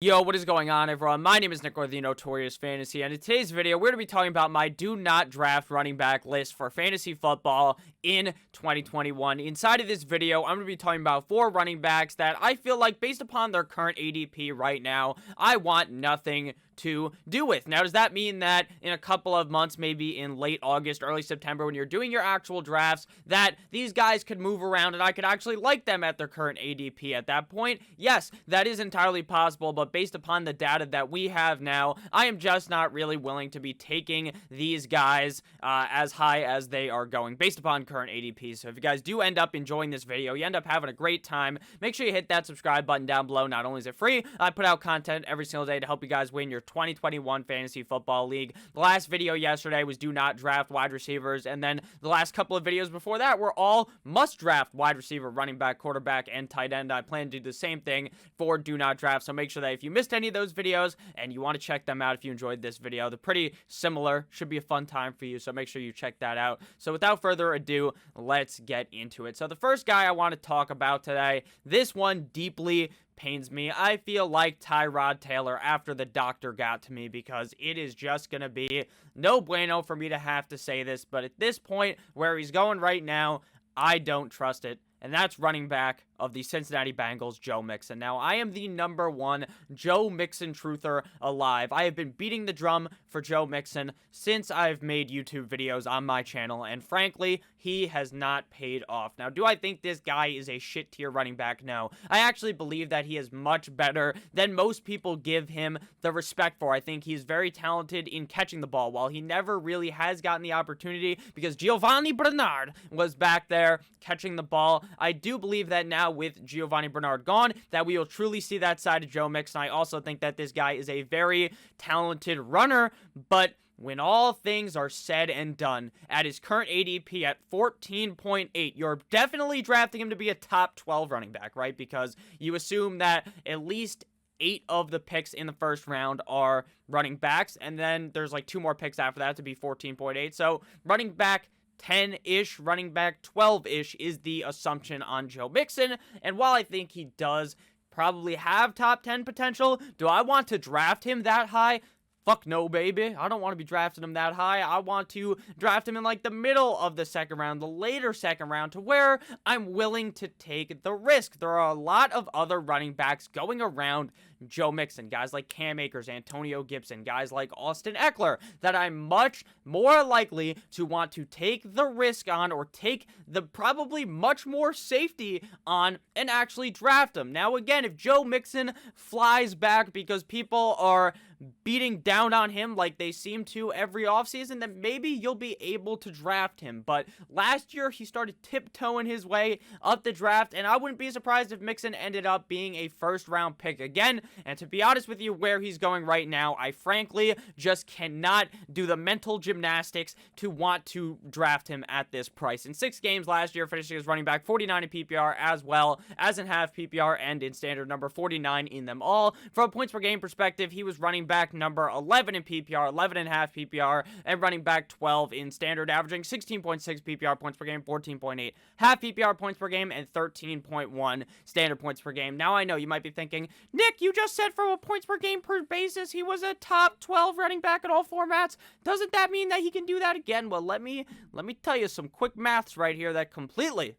Yo, what is going on, everyone? My name is Nick, or the Notorious Fantasy, and in today's video, we're going to be talking about my do not draft running back list for fantasy football in 2021. Inside of this video, I'm going to be talking about 4 running backs that I feel like, based upon their current ADP right now, I want nothing to do with. Now, does that mean that in a couple of months, maybe in late August, early September, when you're doing your actual drafts, that these guys could move around and I could actually like them at their current ADP at that point? Yes, that is entirely possible, but based upon the data that we have now, I am just not really willing to be taking these guys as high as they are going based upon current ADP. So if you guys do end up enjoying this video, you end up having a great time, make sure you hit that subscribe button down below. Not only is it free, I put out content every single day to help you guys win your 2021 Fantasy Football League. The last video yesterday was do not draft wide receivers, and then the last couple of videos before that were all must draft wide receiver, running back, quarterback, and tight end. I plan to do the same thing for do not draft, so make sure that if you missed any of those videos and you want to check them out, if you enjoyed this video, they're pretty similar, should be a fun time for you, so make sure you check that out. So without further ado, let's get into it. So the first guy I want to talk about today, this one deeply pains me. I feel like Tyrod Taylor after the doctor got to me, because it is just going to be no bueno for me to have to say this, but at this point where he's going right now, I don't trust it. And that's running back of the Cincinnati Bengals, Joe Mixon. Now, I am the #1 Joe Mixon truther alive. I have been beating the drum for Joe Mixon since I've made YouTube videos on my channel, and frankly, he has not paid off. Now, do I think this guy is a shit tier running back? No. I actually believe that he is much better than most people give him the respect for. I think he's very talented in catching the ball, while he never really has gotten the opportunity because Giovanni Bernard was back there catching the ball. I do believe that now with Giovanni Bernard gone, that we will truly see that side of Joe Mixon. I also think that this guy is a very talented runner, but when all things are said and done, at his current ADP at 14.8, you're definitely drafting him to be a top 12 running back, right? Because you assume that at least 8 of the picks in the first round are running backs, and then there's like 2 more picks after that to be 14.8. So running back 10-ish, running back 12-ish is the assumption on Joe Mixon. And while I think he does probably have top 10 potential, do I want to draft him that high? Fuck no, baby. I don't want to be drafting him that high. I want to draft him in like the middle of the second round, the later second round, to where I'm willing to take the risk. There are a lot of other running backs going around Joe Mixon, guys like Cam Akers, Antonio Gibson, guys like Austin Eckler, that I'm much more likely to want to take the risk on, or take the probably much more safety on, and actually draft him. Now, again, if Joe Mixon flies back because people are beating down on him like they seem to every offseason, then maybe you'll be able to draft him. But last year, he started tiptoeing his way up the draft, and I wouldn't be surprised if Mixon ended up being a first-round pick again. And to be honest with you, where he's going right now, I frankly just cannot do the mental gymnastics to want to draft him at this price. In 6 games last year, finishing as running back 49 in PPR, as well as in half PPR and in standard, number 49 in them all. From a points per game perspective, he was running back number 11 in PPR, 11 and a half PPR, and running back 12 in standard, averaging 16.6 PPR points per game, 14.8 half PPR points per game, and 13.1 standard points per game. Now, I know you might be thinking, Nick, you just said from a points per game per basis he was a top 12 running back in all formats. Doesn't that mean that he can do that again? Well, let me tell you some quick maths right here that completely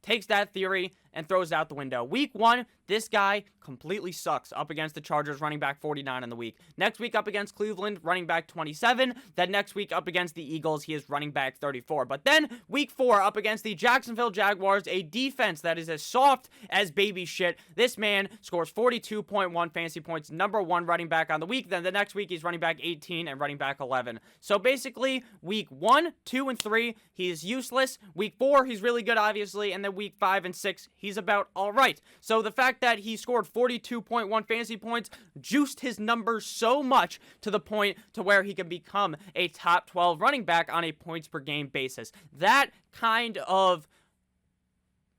takes that theory and throws it out the window. Week 1, this guy completely sucks up against the Chargers, running back 49 in the week. Next week up against Cleveland, running back 27. Then next week up against the Eagles, he is running back 34. But then week 4 up against the Jacksonville Jaguars, a defense that is as soft as baby shit. This man scores 42.1 fantasy points, #1 running back on the week. Then the next week he's running back 18 and running back 11. So basically week 1, 2, and 3, he is useless. Week 4, he's really good, obviously. And then week 5 and 6, he's about all right. So the fact that he scored 42.1 fantasy points juiced his numbers so much to the point to where he can become a top 12 running back on a points per game basis. That kind of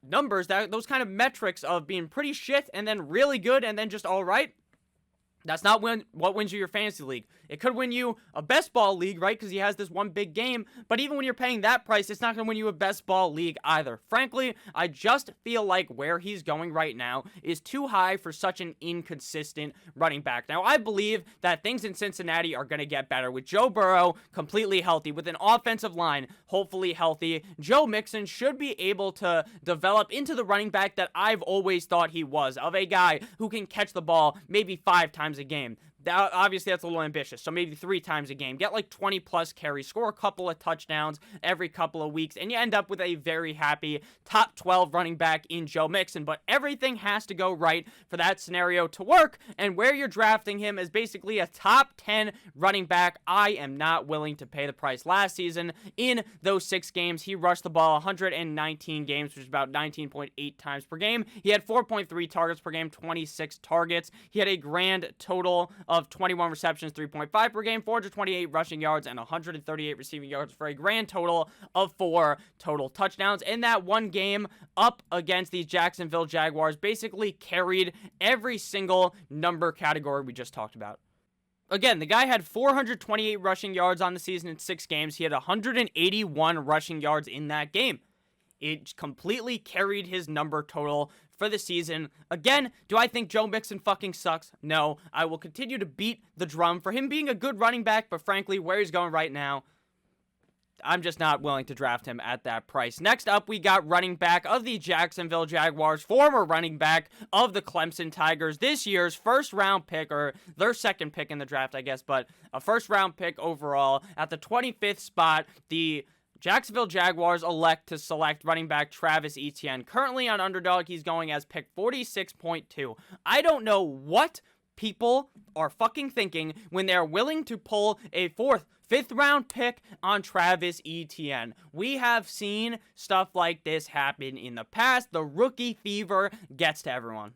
numbers, those kind of metrics of being pretty shit and then really good and then just all right, That's not what wins you your fantasy league. It could win you a best ball league, right? Because he has this one big game. But even when you're paying that price, it's not going to win you a best ball league either. Frankly, I just feel like where he's going right now is too high for such an inconsistent running back. Now, I believe that things in Cincinnati are going to get better with Joe Burrow completely healthy, with an offensive line hopefully healthy. Joe Mixon should be able to develop into the running back that I've always thought he was, of a guy who can catch the ball maybe 5 times a game. Obviously, that's a little ambitious, so maybe 3 times a game. Get like 20 plus carries, score a couple of touchdowns every couple of weeks, and you end up with a very happy top 12 running back in Joe Mixon. But everything has to go right for that scenario to work, and where you're drafting him is basically a top 10 running back. I am not willing to pay the price. Last season, in those 6 games, he rushed the ball 119 games, which is about 19.8 times per game. He had 4.3 targets per game, 26 targets. He had a grand total of 21 receptions, 3.5 per game, 428 rushing yards, and 138 receiving yards for a grand total of 4 total touchdowns. In that one game up against the Jacksonville Jaguars, basically carried every single number category we just talked about. Again, the guy had 428 rushing yards on the season in 6 games. He had 181 rushing yards in that game. It completely carried his number total for the season. Again, do I think Joe Mixon fucking sucks? No. I will continue to beat the drum for him being a good running back, but frankly, where he's going right now, I'm just not willing to draft him at that price. Next up, we got running back of the Jacksonville Jaguars, former running back of the Clemson Tigers, this year's first-round pick, or their second pick in the draft, I guess, but a first-round pick overall. At the 25th spot, the Jacksonville Jaguars elect to select running back Travis Etienne. Currently on Underdog, he's going as pick 46.2. I don't know what people are fucking thinking when they're willing to pull a 4th, 5th round pick on Travis Etienne. We have seen stuff like this happen in the past. The rookie fever gets to everyone.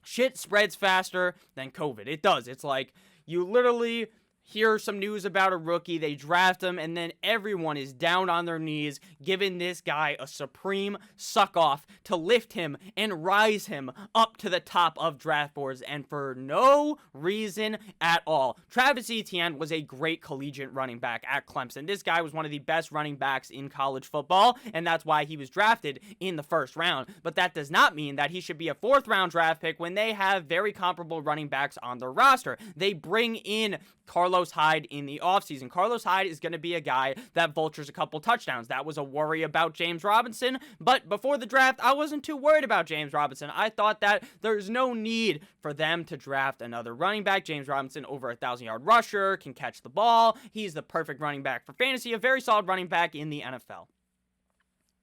Shit spreads faster than COVID. It does. It's like you literally hear some news about a rookie, they draft him, and then everyone is down on their knees giving this guy a supreme suck-off to lift him and rise him up to the top of draft boards, and for no reason at all. Travis Etienne was a great collegiate running back at Clemson. This guy was one of the best running backs in college football, and that's why he was drafted in the 1st round. But that does not mean that he should be a 4th round draft pick when they have very comparable running backs on their roster. They bring in Carlos Hyde in the offseason. Carlos Hyde is going to be a guy that vultures a couple touchdowns. That was a worry about James Robinson, but before the draft, I wasn't too worried about James Robinson. I thought that there's no need for them to draft another running back. James Robinson, over 1,000-yard rusher, can catch the ball. He's the perfect running back for fantasy, a very solid running back in the NFL.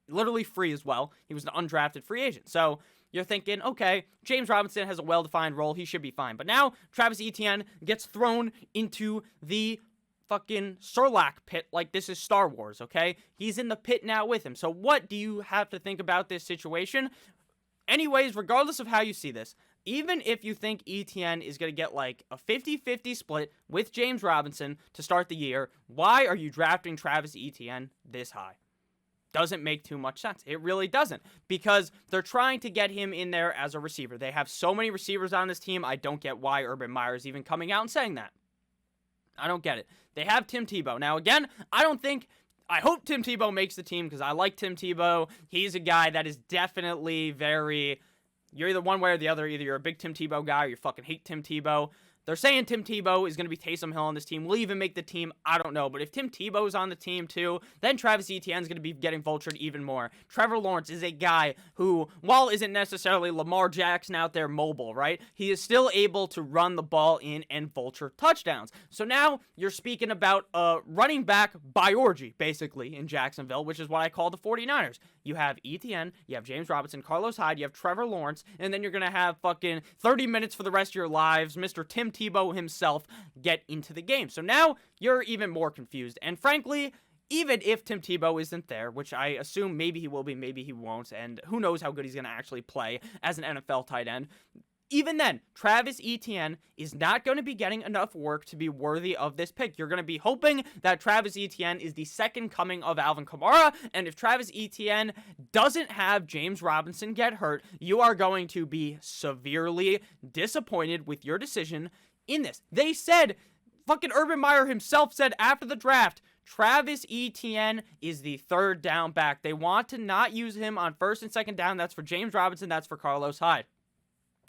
Literally free as well. He was an undrafted free agent. So you're thinking, okay, James Robinson has a well-defined role. He should be fine. But now Travis Etienne gets thrown into the fucking Sarlacc pit like this is Star Wars, okay? He's in the pit now with him. So what do you have to think about this situation? Anyways, regardless of how you see this, even if you think Etienne is going to get like a 50-50 split with James Robinson to start the year, why are you drafting Travis Etienne this high? Doesn't make too much sense. It really doesn't, because they're trying to get him in there as a receiver. They have so many receivers on this team. I don't get why Urban Meyer is even coming out and saying that. I don't get it. They have Tim Tebow. Now, again, I hope Tim Tebow makes the team because I like Tim Tebow. He's a guy that is definitely you're either one way or the other. Either you're a big Tim Tebow guy or you fucking hate Tim Tebow. They're saying Tim Tebow is going to be Taysom Hill on this team. Will he even make the team? I don't know. But if Tim Tebow's on the team too, then Travis Etienne's going to be getting vultured even more. Trevor Lawrence is a guy who, while isn't necessarily Lamar Jackson out there mobile, right? He is still able to run the ball in and vulture touchdowns. So now you're speaking about a running back biorgy, basically, in Jacksonville, which is what I call the 49ers. You have Etienne, you have James Robinson, Carlos Hyde, you have Trevor Lawrence, and then you're going to have fucking 30 minutes for the rest of your lives, Mr. Tim Tebow himself get into the game. So now you're even more confused. And frankly, even if Tim Tebow isn't there, which I assume maybe he will be, maybe he won't, and who knows how good he's going to actually play as an NFL tight end, even then, Travis Etienne is not going to be getting enough work to be worthy of this pick. You're going to be hoping that Travis Etienne is the second coming of Alvin Kamara, and if Travis Etienne doesn't have James Robinson get hurt, you are going to be severely disappointed with your decision in this. They said, fucking Urban Meyer himself said after the draft, Travis Etienne is the third down back. They want to not use him on first and second down. That's for James Robinson. That's for Carlos Hyde.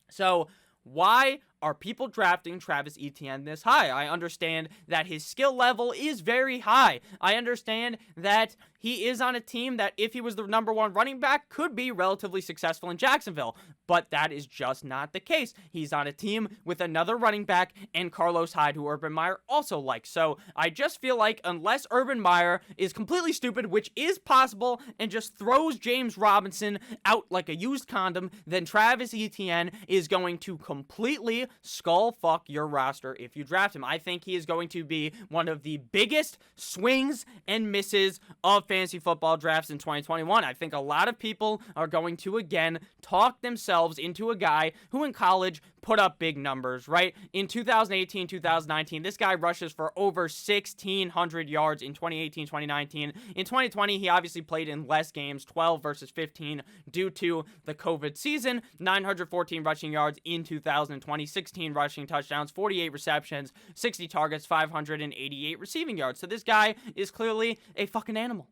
So why are people drafting Travis Etienne this high? I understand that his skill level is very high. I understand that he is on a team that, if he was the number one running back, could be relatively successful in Jacksonville. But that is just not the case. He's on a team with another running back and Carlos Hyde, who Urban Meyer also likes. So I just feel like unless Urban Meyer is completely stupid, which is possible, and just throws James Robinson out like a used condom, then Travis Etienne is going to completely skull fuck your roster if you draft him. I think he is going to be one of the biggest swings and misses of fantasy football drafts in 2021. I think a lot of people are going to, again, talk themselves into a guy who in college put up big numbers, right? In 2018, 2019, this guy rushes for over 1,600 yards in 2018, 2019. In 2020, he obviously played in less games, 12 versus 15, due to the COVID season. 914 rushing yards in 2020, 16 rushing touchdowns, 48 receptions, 60 targets, 588 receiving yards. So this guy is clearly a fucking animal.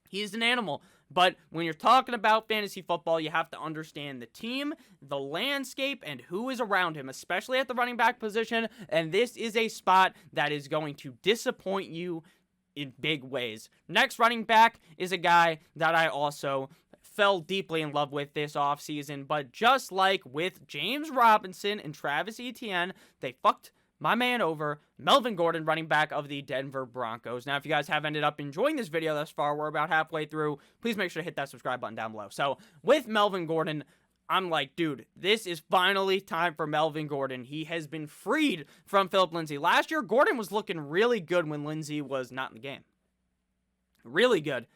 He is an animal. But when you're talking about fantasy football, you have to understand the team, the landscape, and who is around him, especially at the running back position. And this is a spot that is going to disappoint you in big ways. Next running back is a guy that I also fell deeply in love with this offseason. But just like with James Robinson and Travis Etienne, they fucked my man over, Melvin Gordon, running back of the Denver Broncos. Now, if you guys have ended up enjoying this video thus far, we're about halfway through, please make sure to hit that subscribe button down below. So, with Melvin Gordon, I'm like, dude, this is finally time for Melvin Gordon. He has been freed from Philip Lindsay. Last year, Gordon was looking really good when Lindsay was not in the game. Really good.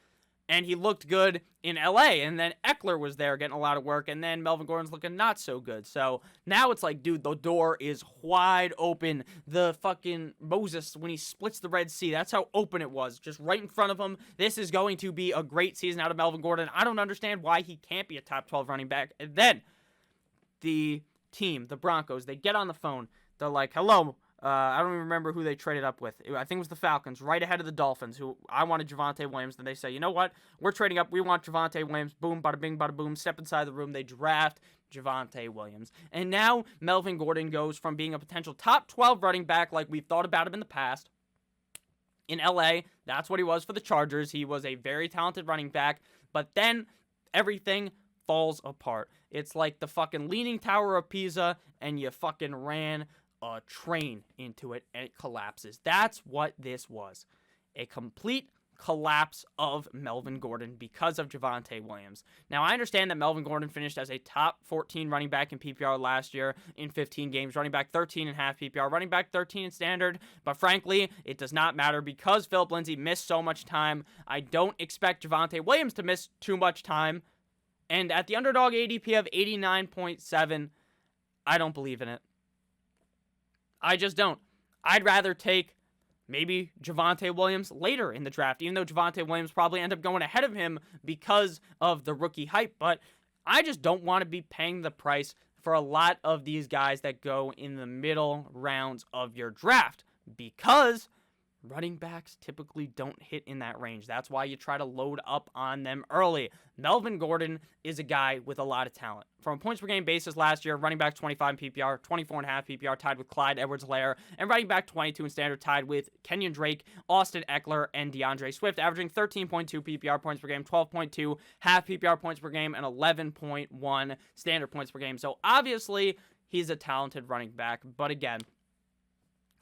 And he looked good in LA, and then Eckler was there getting a lot of work, and then Melvin Gordon's looking not so good. So now it's like, dude, the door is wide open. The fucking Moses, when he splits the Red Sea, that's how open it was, just right in front of him. This is going to be a great season out of Melvin Gordon. I don't understand why he can't be a top 12 running back. And then the team, the Broncos, they get on the phone. They're like, hello, I don't even remember who they traded up with. I think it was the Falcons, right ahead of the Dolphins, who I wanted Javonte Williams. Then they say, you know what? We're trading up. We want Javonte Williams. Boom, bada bing, bada boom. Step inside the room. They draft Javonte Williams. And now Melvin Gordon goes from being a potential top 12 running back like we've thought about him in the past. In LA, that's what he was for the Chargers. He was a very talented running back. But then everything falls apart. It's like the fucking Leaning Tower of Pisa, and you fucking ran a train into it and it collapses. That's what this was. A complete collapse of Melvin Gordon because of Javonte Williams. Now, I understand that Melvin Gordon finished as a top 14 running back in PPR last year in 15 games, running back 13.5 PPR, running back 13 in standard, but frankly, it does not matter because Philip Lindsay missed so much time. I don't expect Javonte Williams to miss too much time, and at the underdog ADP of 89.7, I don't believe in it. I just don't. I'd rather take maybe Javonte Williams later in the draft, even though Javonte Williams probably end up going ahead of him because of the rookie hype. But I just don't want to be paying the price for a lot of these guys that go in the middle rounds of your draft because running backs typically don't hit in that range. That's why you try to load up on them early. Melvin Gordon is a guy with a lot of talent. From a points per game basis last year, running back 25 in PPR, 24.5 PPR, tied with Clyde Edwards-Helaire, and running back 22 in standard, tied with Kenyon Drake, Austin Eckler, and DeAndre Swift, averaging 13.2 PPR points per game, 12.2 half PPR points per game, and 11.1 standard points per game. So obviously, he's a talented running back. But again,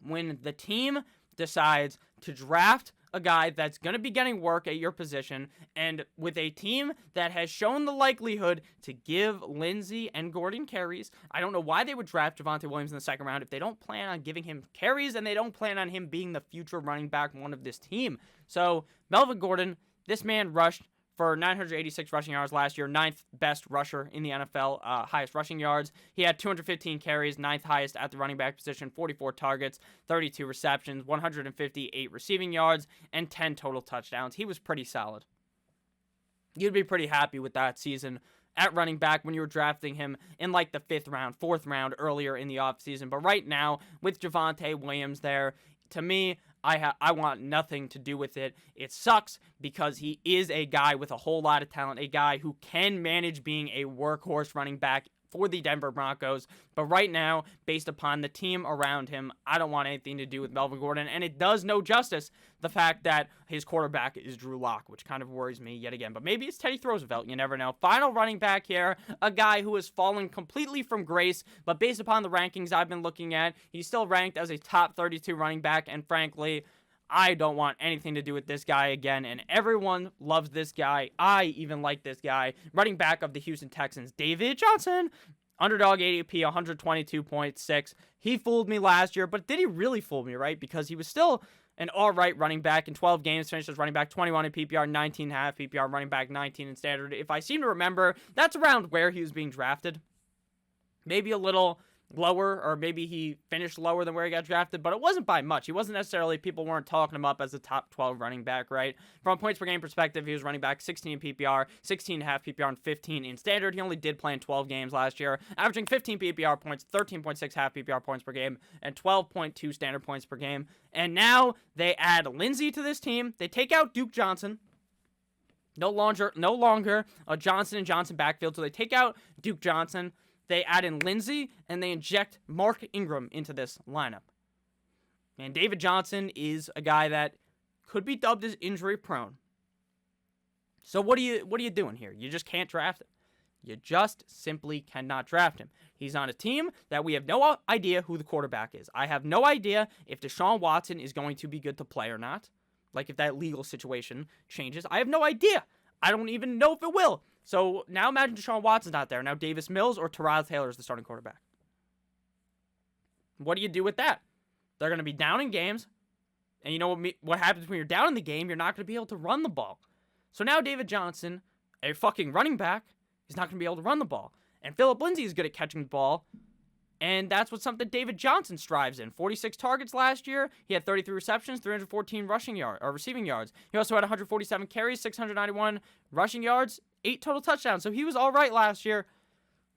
when the team decides to draft a guy that's going to be getting work at your position, and with a team that has shown the likelihood to give Lindsay and Gordon carries, I don't know why they would draft Javonte Williams in the second round if they don't plan on giving him carries and they don't plan on him being the future running back one of this team. So Melvin Gordon, this man rushed for 986 rushing yards last year, 9th best rusher in the NFL, highest rushing yards. He had 215 carries, 9th highest at the running back position, 44 targets, 32 receptions, 158 receiving yards, and 10 total touchdowns. He was pretty solid. You'd be pretty happy with that season at running back when you were drafting him in like the 5th round, 4th round earlier in the offseason. But right now, with Javonte Williams there, to me, I want nothing to do with it. It sucks because he is a guy with a whole lot of talent, a guy who can manage being a workhorse running back for the Denver Broncos. But right now, based upon the team around him, I don't want anything to do with Melvin Gordon. And it does no justice the fact that his quarterback is Drew Lock, which kind of worries me yet again. But maybe it's Teddy Roosevelt. You never know. Final running back here, a guy who has fallen completely from grace. But based upon the rankings I've been looking at, he's still ranked as a top 32 running back. And frankly, I don't want anything to do with this guy again, and everyone loves this guy. I even like this guy. Running back of the Houston Texans, David Johnson. Underdog ADP, 122.6. He fooled me last year, but did he really fool me, right? Because he was still an all-right running back in 12 games, finished as running back 21 in PPR, 19.5 PPR, running back 19 in standard. If I seem to remember, that's around where he was being drafted. Maybe a little lower, or maybe he finished lower than where he got drafted, but it wasn't by much. He wasn't necessarily, people weren't talking him up as a top 12 running back, right? From a points per game perspective, he was running back 16 in PPR, 16.5 PPR, and 15 in standard. He only did play in 12 games last year, averaging 15 PPR points, 13.6 half PPR points per game, and 12.2 standard points per game. And now they add Lindsey to this team. They take out Duke Johnson. No longer a Johnson and Johnson backfield, so they take out Duke Johnson. They add in Lindsey, and they inject Mark Ingram into this lineup. And David Johnson is a guy that could be dubbed as injury prone. So what are you doing here? You just can't draft him. You just simply cannot draft him. He's on a team that we have no idea who the quarterback is. I have no idea if Deshaun Watson is going to be good to play or not. Like if that legal situation changes. I have no idea. I don't even know if it will. So now imagine Deshaun Watson's not there. Now Davis Mills or Tyrod Taylor is the starting quarterback. What do you do with that? They're going to be down in games. And you know what happens when you're down in the game? You're not going to be able to run the ball. So now David Johnson, a fucking running back, is not going to be able to run the ball. And Phillip Lindsay is good at catching the ball. And that's what something David Johnson strives in. 46 targets last year. He had 33 receptions, 314 receiving yards. He also had 147 carries, 691 rushing yards, 8 total touchdowns. So he was all right last year.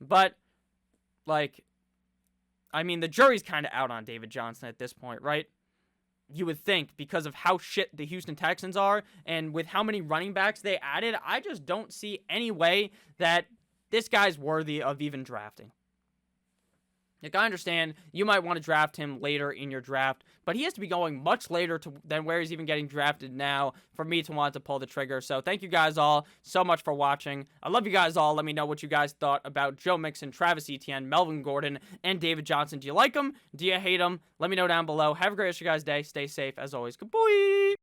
But, the jury's kind of out on David Johnson at this point, right? You would think, because of how shit the Houston Texans are and with how many running backs they added, I just don't see any way that this guy's worthy of even drafting. Like, I understand you might want to draft him later in your draft, but he has to be going much later than where he's even getting drafted now for me to want to pull the trigger. So thank you guys all so much for watching. I love you guys all. Let me know what you guys thought about Joe Mixon, Travis Etienne, Melvin Gordon, and David Johnson. Do you like them? Do you hate them? Let me know down below. Have a great rest of your guys' day. Stay safe. As always, good boy.